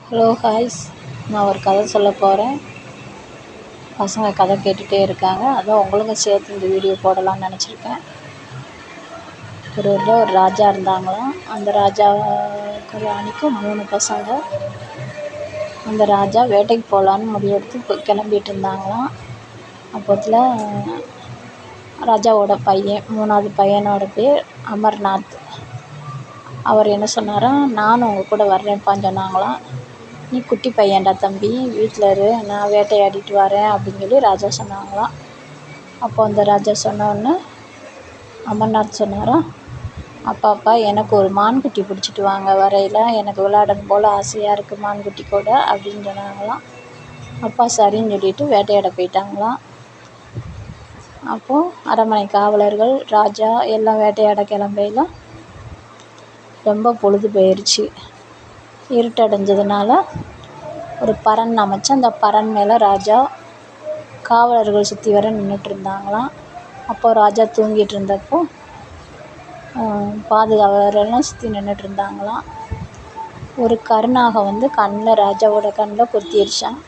Hello ஹாய்ஸ், நான் ஒரு கதை சொல்ல போகிறேன். பசங்க கதை கேட்டுகிட்டே இருக்காங்க, அதான் உங்களுக்கும் சேர்த்து இந்த வீடியோ போடலான்னு நினச்சிருக்கேன். ஒரு ஊரில் ஒரு ராஜா இருந்தாங்களாம். அந்த ராஜாவுக்கு ராணிக்கும் 3 பசங்க. அந்த ராஜா வேட்டைக்கு போகலான்னு முடிவெடுத்து கிளம்பிட்டு இருந்தாங்களாம். அப்போத்தில் ராஜாவோட பையன் 3வது பையனோட பேர் அமர்நாத். அவர் என்ன சொன்னாராம், நானும் உங்கள் கூட வர்றேன்ப்பான்னு சொன்னாங்களாம். நீ குட்டி பையன்டா தம்பி, வீட்டில் இரு, நான் வேட்டையாடிட்டு வரேன் அப்படின்னு சொல்லி ராஜா சொன்னாங்களாம். அப்போ அந்த ராஜா சொன்னோடனே அமர்நாத் சொன்னாராம், அப்பா எனக்கு ஒரு மான்குட்டி பிடிச்சிட்டு வாங்க, வரையில் எனக்கு விளையாடணும் போல் ஆசையாக இருக்குது மான்குட்டி கூட அப்படின்னு சொன்னாங்களாம். அப்பா சரின்னு சொல்லிட்டு வேட்டையாட போயிட்டாங்களாம். அப்போது அரண்மனை காவலர்கள் ராஜா எல்லாம் வேட்டையாட கிளம்பையில் ரொம்ப பொழுது போயிடுச்சு. இருட்டடைஞ்சதுனால ஒரு பரண் அமைச்சு அந்த பரண் மேலே ராஜா காவலர்கள் சுற்றி வர நின்றுட்டு இருந்தாங்களாம். அப்போ ராஜா தூங்கிட்டு இருந்தப்போ பாதுகாவலரெல்லாம் சுற்றி நின்றுட்டு இருந்தாங்களாம். ஒரு கருநாகம் வந்து ராஜாவோட கண்ணில் கொத்திடுச்சான்.